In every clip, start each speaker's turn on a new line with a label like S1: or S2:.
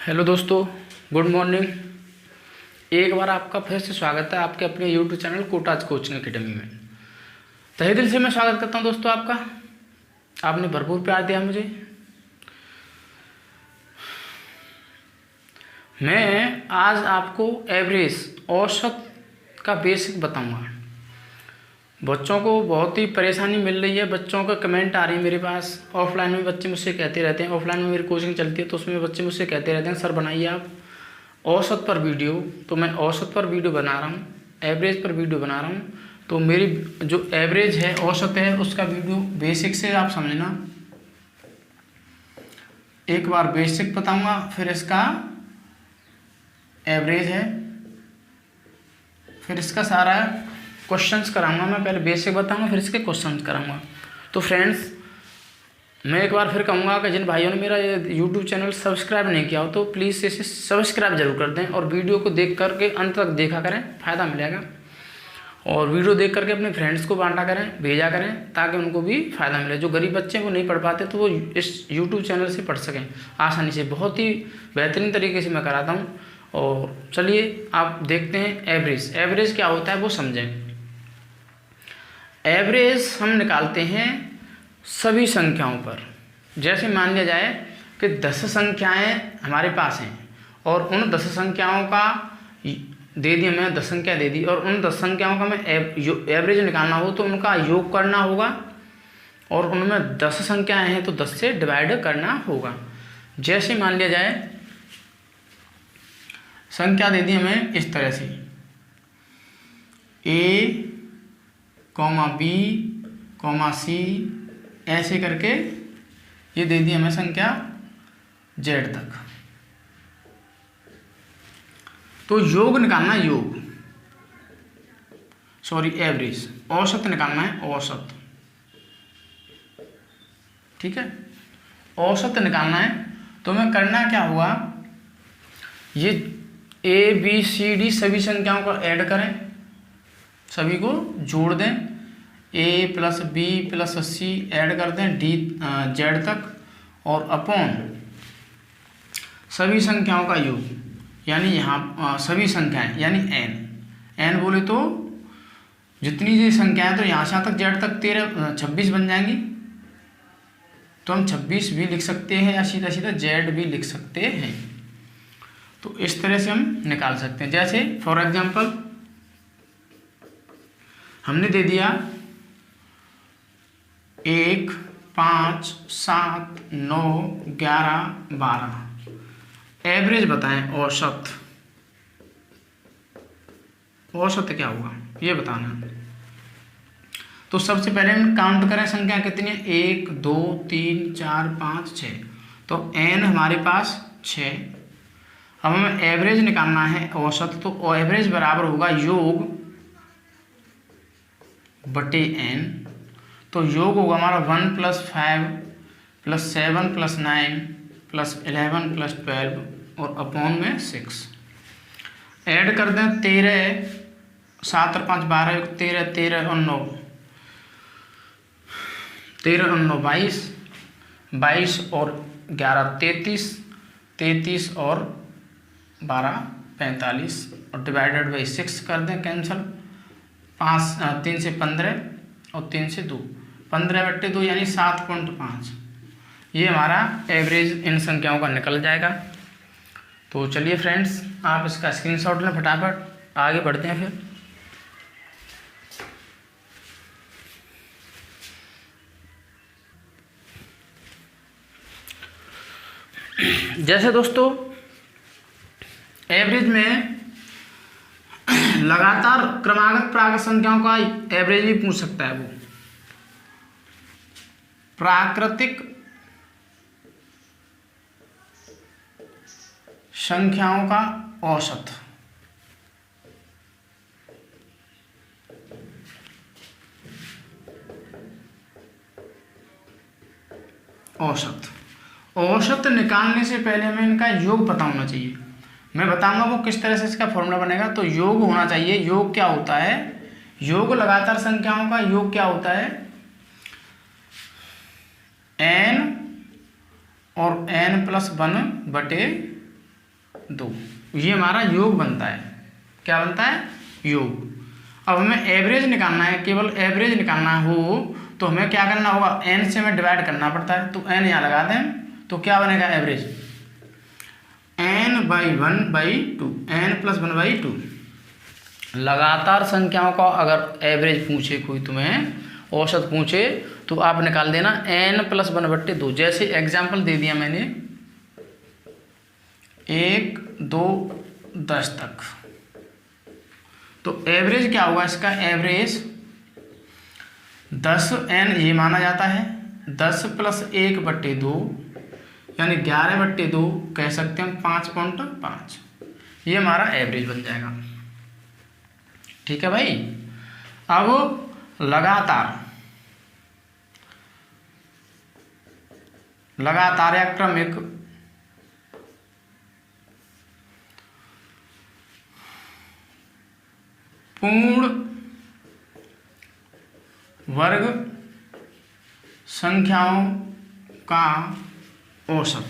S1: Hello दोस्तों, good morning. एक बार आपका फिर से स्वागत है आपके अपने YouTube channel Kota's coaching academy में। तहे दिल से मैं स्वागत करता हूं दोस्तों आपका। आपने भरपूर प्यार दिया मुझे। मैं आज आपको एवरेज औसत का बेसिक बताऊंगा। बच्चों को बहुत ही परेशानी मिल रही है। बच्चों का कमेंट आ रही है मेरे पास। ऑफलाइन में बच्चे मुझसे कहते रहते हैं, ऑफलाइन में मेरी कोचिंग चलती है तो उसमें बच्चे मुझसे कहते रहते हैं, सर बनाइए आप औसत पर वीडियो। तो मैं औसत पर वीडियो बना रहा हूँ, एवरेज पर वीडियो बना रहा हूँ। तो मेरी जो एवरेज है, औसत है, उसका वीडियो बेसिक से आप समझना। एक बार बेसिक बताऊँगा, फिर इसका एवरेज है, फिर इसका सारा क्वेश्चंस कराऊंगा। मैं पहले बेसिक बताऊंगा, फिर इसके क्वेश्चंस कराऊंगा। तो फ्रेंड्स, मैं एक बार फिर कहूँगा कि जिन भाइयों ने मेरा ये यूट्यूब चैनल सब्सक्राइब नहीं किया हो तो प्लीज़ इसे सब्सक्राइब जरूर कर दें और वीडियो को देख करके अंत तक देखा करें, फ़ायदा मिलेगा। और वीडियो देख करके अपने फ्रेंड्स को बांटा करें, भेजा करें, ताकि उनको भी फ़ायदा मिले। जो गरीब बच्चे वो नहीं पढ़ पाते तो वो इस यूट्यूब चैनल से पढ़ सकें आसानी से। बहुत ही बेहतरीन तरीके से मैं कराता हूँ। और चलिए आप देखते हैं एवरेज। एवरेज क्या होता है वो समझें। एवरेज हम निकालते हैं सभी संख्याओं पर। जैसे मान लिया जाए कि 10 संख्याएं हमारे पास हैं और उन 10 संख्याओं का दे दिया, मैं 10 संख्या दे दी, और उन 10 संख्याओं का मैं एवरेज निकालना हो तो उनका योग करना होगा। और उनमें 10 संख्याएं हैं तो 10 से डिवाइड करना होगा। जैसे मान लिया जाए संख्या दे दी हमें इस तरह से A, B, C, ऐसे करके ये दे दी हमें संख्या Z तक। तो योग निकालना है, एवरेज, औसत निकालना है, औसत। ठीक है, औसत निकालना है। तो मैं करना क्या हुआ, ये A, B, C, D सभी संख्याओं को ऐड करें, सभी को जोड़ दें। A + B + C ऐड कर दें Z तक, और अपॉन सभी संख्याओं का योग, यानी यहाँ सभी संख्याएं यानी n बोले तो जितनी ये संख्याएं, तो यहाँ से यहाँ तक Z तक 26 बन जाएंगी। तो हम 26 भी लिख सकते हैं या सीधा सीधा Z भी लिख सकते हैं। तो इस तरह से हम निकाल सकते हैं। जैसे फॉर एग्जांपल हमने दे दिया 1, 5, 7, 9, 11, 12। एवरेज बताएं, औसत। औसत क्या होगा ये बताना। तो सबसे पहले हम काउंट करें संख्या कितनी है, 1, 2, 3, 4, 5, 6। तो n हमारे पास 6। अब हमें एवरेज निकालना है, औसत। तो एवरेज बराबर होगा योग बटे n। तो योग होगा हमारा 1 + 5 + 7 + 9 + 11 + 12 और अपॉन में 6। ऐड कर दें 13, 7 और 5 12, 13, 13 और 9, 13 और 9 22, 22 और 11 33, 33 और 12 45, और डिवाइडेड बाई 6 कर दें कैंसल। 3 से 15 और 3 से 2, 15/2 यानी 7.5। ये हमारा एवरेज इन संख्याओं का निकल जाएगा। तो चलिए फ्रेंड्स, आप इसका स्क्रीनशॉट लें, फटाफट आगे बढ़ते हैं। फिर जैसे दोस्तों एवरेज में लगातार क्रमागत प्राकृत संख्याओं का एवरेज भी पूछ सकता है। वो प्राकृतिक संख्याओं का औसत। औसत निकालने से पहले हमें इनका योग पता होना चाहिए। मैं बताऊंगा वो किस तरह से इसका फॉर्मूला बनेगा। तो योग होना चाहिए। योग क्या होता है, योग लगातार संख्याओं का योग क्या होता है, n और n + 1 बटे 2, ये हमारा योग बनता है। क्या बनता है? योग। अब हमें एवरेज निकालना है, केवल एवरेज निकालना हो तो हमें क्या करना होगा, n से हमें डिवाइड करना पड़ता है। तो n यहाँ लगा दें तो क्या बनेगा एवरेज, n/1/2, n+1/2। लगातार संख्याओं का अगर एवरेज पूछे कोई, तुम्हें औसत पूछे, तो आप निकाल देना n+1/2। जैसे एग्जाम्पल दे दिया मैंने 1, 2, 10 तक, तो एवरेज क्या होगा इसका, एवरेज 10n ये माना जाता है, 10 + 1/2 यानी 11/2 कह सकते हैं 5.5, ये हमारा एवरेज बन जाएगा। ठीक है भाई। अब लगातार या क्रमिक पूर्ण वर्ग संख्याओं का औसत,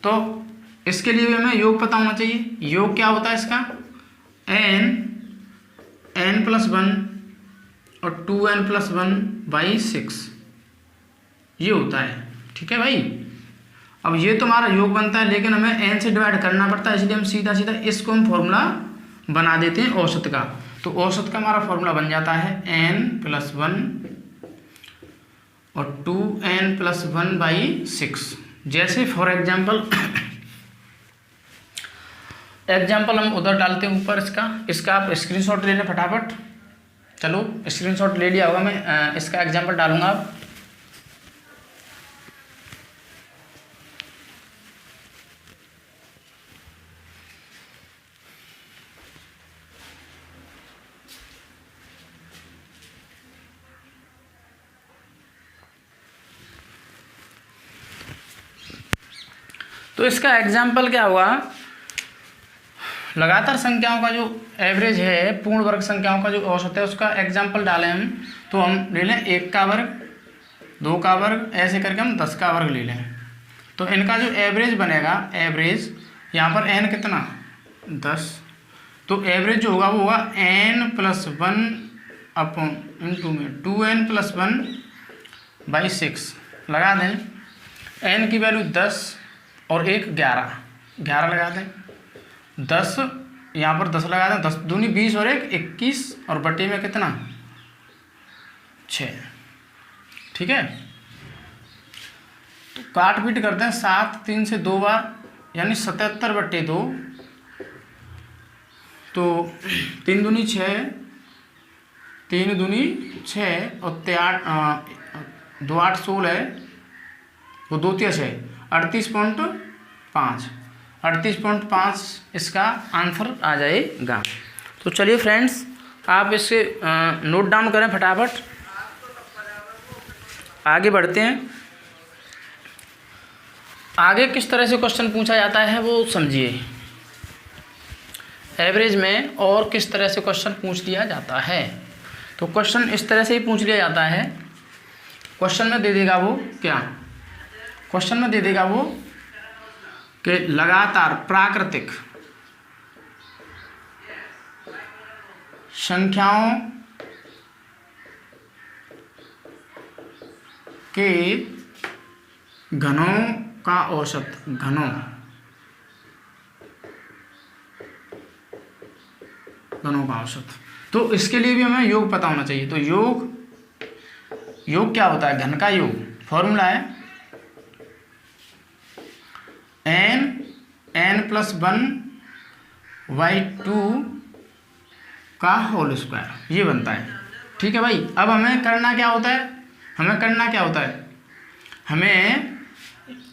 S1: तो इसके लिए भी हमें योग पता होना चाहिए। योग क्या होता है इसका, n+1 और 2n+1/6 ये होता है। ठीक है भाई। अब ये तो हमारा योग बनता है, लेकिन हमें n से डिवाइड करना पड़ता है, इसलिए हम सीधा सीधा इसको हम फॉर्मूला बना देते हैं औसत का। तो औसत का हमारा फॉर्मूला बन जाता है n+1 और 2n+1/6। जैसे फॉर एग्जाम्पल हम उधर डालते हैं ऊपर, इसका आप स्क्रीनशॉट ले लें फटाफट। चलो स्क्रीनशॉट ले लिया होगा, मैं इसका एग्जाम्पल डालूंगा अब। तो इसका एग्जाम्पल क्या हुआ, लगातार संख्याओं का जो एवरेज है, पूर्ण वर्ग संख्याओं का जो औसत है, उसका एग्जाम्पल डालें हम, तो हम ले लें 1 का वर्ग, 2 का वर्ग, ऐसे करके हम 10 का वर्ग ले लें। तो इनका जो एवरेज बनेगा, एवरेज यहाँ पर n कितना 10, तो एवरेज जो होगा वो होगा n+1/2 में 2n+1/6 लगा दें। n की वैल्यू 10 और 1 11 लगा दें। 10 यहाँ पर 10 लगा दें, 10 दूनी 20 और 1 21 और बटे में कितना 6। ठीक है। तो काट पीट करते हैं, 7 3 से 2 बार यानी 77/2, तो 3 दूनी 6, 3 दूनी 6 और 2 8 16, वो 2 3 6 38.5 इसका आंसर आ जाएगा। तो चलिए फ्रेंड्स, आप इसे नोट डाउन करें फटाफट, आगे बढ़ते हैं। आगे किस तरह से क्वेश्चन पूछा जाता है वो समझिए। एवरेज में और किस तरह से क्वेश्चन पूछ लिया जाता है, तो क्वेश्चन इस तरह से ही पूछ लिया जाता है। क्वेश्चन में दे देगा वो क्या, क्वेश्चन में दे देगा वो कि लगातार प्राकृतिक संख्याओं के घनों का औसत, घनों का औसत। तो इसके लिए भी हमें योग पता होना चाहिए। तो योग क्या होता है, घन का योग, फॉर्मूला है n+1/2 का होल स्क्वायर, ये बनता है। ठीक है भाई। अब हमें करना क्या होता है, हमें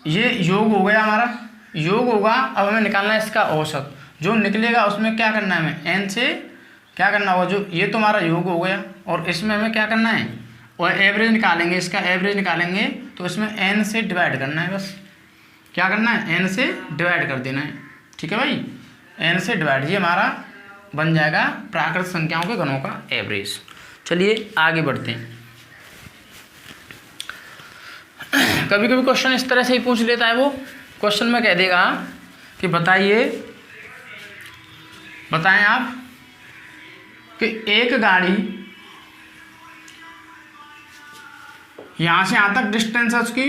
S1: ये योग हो गया, हमारा योग होगा। अब हमें निकालना है इसका औसत। जो निकलेगा उसमें क्या करना है, हमें n से क्या करना होगा, जो ये तो हमारा योग हो गया, और इसमें हमें क्या करना है, और एवरेज निकालेंगे, इसका एवरेज निकालेंगे, तो इसमें n से डिवाइड करना है। बस क्या करना है, n से डिवाइड कर देना है। ठीक है भाई, n से डिवाइड, ये हमारा बन जाएगा प्राकृतिक संख्याओं के घनों का एवरेज। चलिए आगे बढ़ते हैं। कभी कभी क्वेश्चन इस तरह से ही पूछ लेता है वो क्वेश्चन में कह देगा कि बताएं आप कि एक गाड़ी यहाँ से यहाँ तक डिस्टेंस है उसकी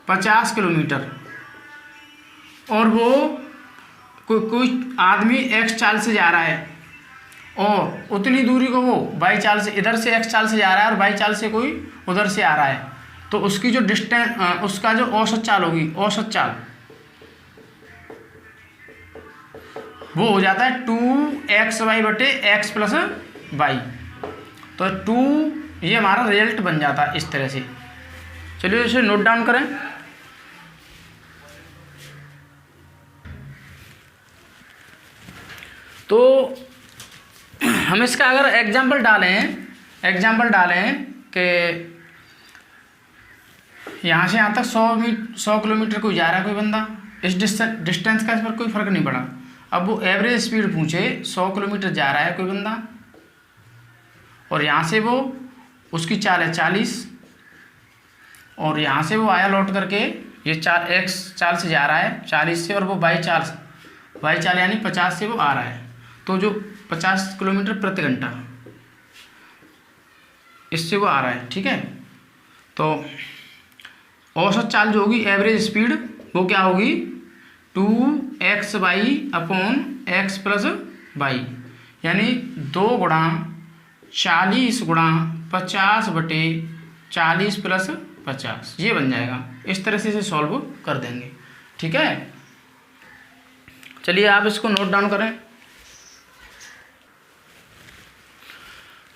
S1: 50 किलोमीटर, और वो कोई आदमी x चाल से जा रहा है, और उतनी दूरी को वो y चाल से, इधर से x चाल से जा रहा है और y चाल से कोई उधर से आ रहा है, तो उसकी जो डिस्टेंस, उसका जो औसत चाल होगी, औसत चाल वो हो जाता है 2xy बटे x प्लस वाई। तो 2 ये हमारा रिजल्ट बन जाता है इस तरह से। चलिए इसे नोट डाउन करें। तो हम इसका अगर एग्जाम्पल डालें कि यहाँ से यहाँ तक 100 किलोमीटर कोई जा रहा है कोई बंदा, इस डिस्टेंस का इस पर कोई फ़र्क नहीं पड़ा। अब वो एवरेज स्पीड पूछे, 100 किलोमीटर जा रहा है कोई बंदा, और यहाँ से वो उसकी चाल है 40, और यहाँ से वो आया लौट करके, ये x चाल से जा रहा है 40 से, और वो y चाल यानी 50 से वो आ रहा है। तो जो 50 किलोमीटर प्रति घंटा इससे वो आ रहा है, ठीक है। तो औसत चाल जो होगी, एवरेज स्पीड, वो क्या होगी 2xy upon x plus Y, यानी 2 गुणा 40 गुणा 50 बटे 40 प्लस 50, ये बन जाएगा। इस तरह से इसे सॉल्व कर देंगे, ठीक है। चलिए आप इसको नोट डाउन करें।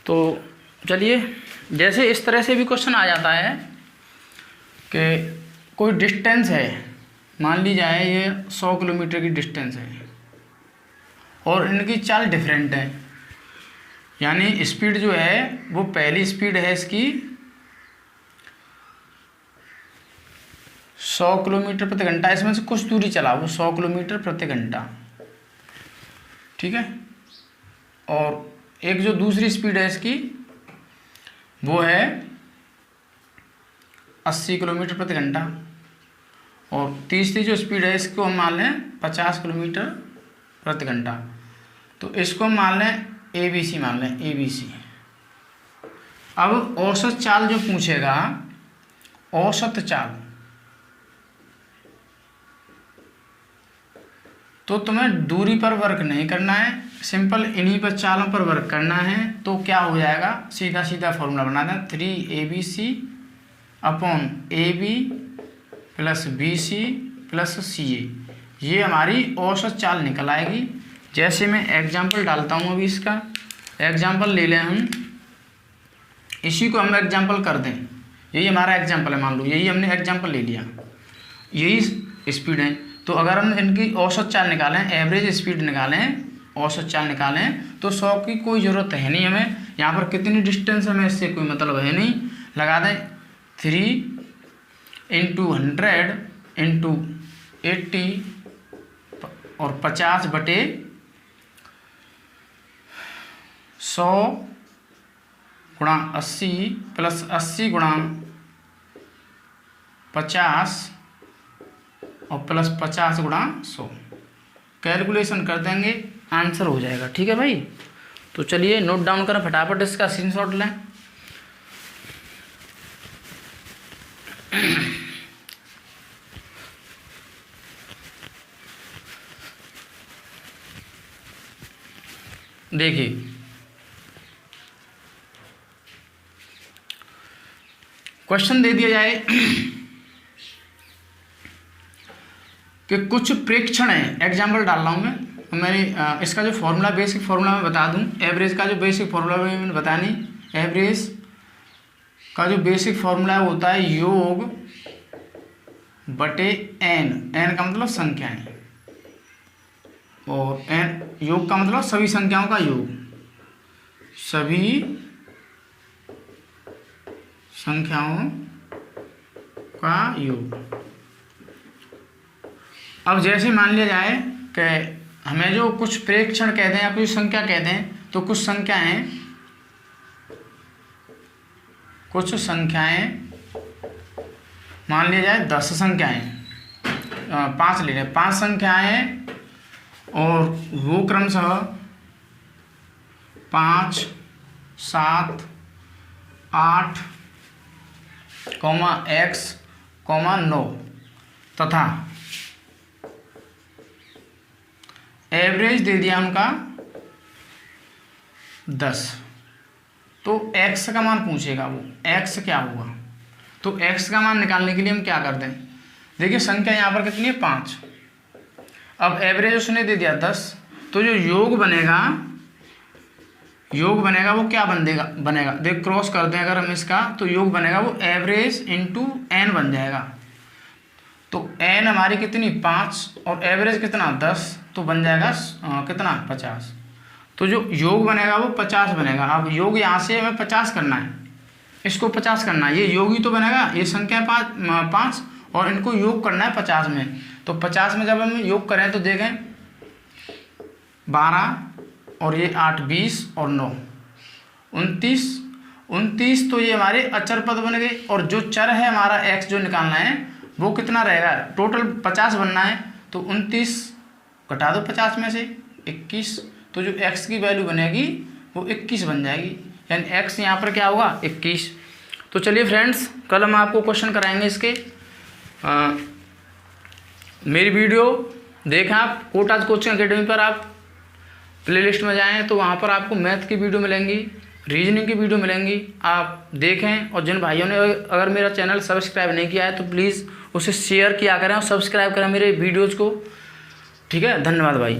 S1: तो चलिए, जैसे इस तरह से भी क्वेश्चन आ जाता है कि कोई डिस्टेंस है, मान ली जाए ये 100 किलोमीटर की डिस्टेंस है, और इनकी चाल डिफरेंट है, यानी स्पीड जो है वो पहली स्पीड है इसकी 100 किलोमीटर प्रति घंटा, इसमें से कुछ दूरी चला वो 100 किलोमीटर प्रति घंटा, ठीक है। और एक जो दूसरी स्पीड है इसकी वो है 80 किलोमीटर प्रति घंटा, और तीसरी जो स्पीड है इसको हम मान लें 50 किलोमीटर प्रति घंटा। तो इसको हम मान लें ABC, मान लें ABC। अब औसत चाल जो पूछेगा, औसत चाल, तो तुम्हें दूरी पर वर्क नहीं करना है, सिंपल इन्हीं पर चालों पर वर्क करना है। तो क्या हो जाएगा, सीधा सीधा फॉर्मूला बना दें, 3ABC upon AB plus BC plus CA, ये हमारी औसत चाल निकल आएगी। जैसे मैं एग्जाम्पल डालता हूँ, अभी इसका एग्जाम्पल ले लें हम, इसी को हम एग्जाम्पल कर दें, यही हमारा एग्जाम्पल है, मान लो यही हमने एग्जाम्पल ले लिया, यही स्पीड है। तो अगर हम इनकी औसत चाल निकालें, एवरेज स्पीड निकालें, औसत चाल निकालें, तो 100 की कोई ज़रूरत है नहीं हमें, यहाँ पर कितनी डिस्टेंस हमें इससे कोई मतलब है नहीं, लगा दें 3 × 100 × 80 और 50 बटे 100 गुणा 80 प्लस 80 गुणा 50 और प्लस 50 गुणा 100, कैलकुलेशन कर देंगे, आंसर हो जाएगा, ठीक है भाई। तो चलिए नोट डाउन करें, फटाफट इसका स्क्रीनशॉट लें। देखिए, क्वेश्चन दे दिया जाए कि कुछ प्रेक्षण है, एग्जाम्पल डाल रहा हूँ मैं, इसका जो फॉर्मूला, बेसिक फॉर्मूला मैं बता दूँ, एवरेज का जो बेसिक फॉर्मूला मैंने बताया नहीं, एवरेज का जो बेसिक फॉर्मूला होता है योग बटे n, n का मतलब संख्याएं, और n योग का मतलब सभी संख्याओं का योग, सभी संख्याओं का योग। अब जैसे मान लिया जाए कि हमें जो कुछ प्रेक्षण कहते हैं या कुछ संख्या कहते हैं, तो कुछ संख्याएं मान लिया जाए 10 संख्याएं, 5 ले लें, 5 संख्याएं हैं और वो क्रमशः 5, 7, 8, x, 9 तथा एवरेज दे दिया उनका 10। तो x का मान पूछेगा वो, x क्या हुआ। तो x का मान निकालने के लिए हम क्या करते हैं, देखिए संख्या यहाँ पर कितनी है 5, अब एवरेज उसने दे दिया 10, तो जो योग बनेगा वो क्या बनेगा देख क्रॉस करते हैं अगर हम इसका, तो योग बनेगा वो एवरेज इंटू n बन जाएगा। तो n हमारी कितनी 5 और एवरेज कितना 10, तो बन जाएगा कितना 50। तो जो योग बनेगा वो 50 बनेगा। अब योग यहाँ से हमें 50 करना है, इसको 50 करना है, ये योग ही तो बनेगा, ये संख्या 5 और इनको योग करना है 50 में। तो 50 में जब हम योग करें तो देखें 12 और ये 8, 20 और 9, 29, तो ये हमारे अचर पद बन गए। और जो चर है हमारा x जो निकालना है वो कितना रहेगा, टोटल 50 बनना है, तो 29 घटा दो 50 में से 21, तो जो x की वैल्यू बनेगी वो 21 बन जाएगी, यानी x यहाँ पर क्या होगा 21। तो चलिए फ्रेंड्स, कल हम आपको क्वेश्चन कराएंगे इसके। मेरी वीडियो देखें आप, कोटाज कोचिंग अकेडमी पर आप प्लेलिस्ट में जाएं तो वहाँ पर आपको मैथ की वीडियो मिलेंगी, रीजनिंग की वीडियो मिलेंगी, आप देखें। और जिन भाइयों ने अगर मेरा चैनल सब्सक्राइब नहीं किया है तो प्लीज़ उसे शेयर किया करें और सब्सक्राइब करें मेरे वीडियोज़ को। ठीक है, धन्यवाद भाई।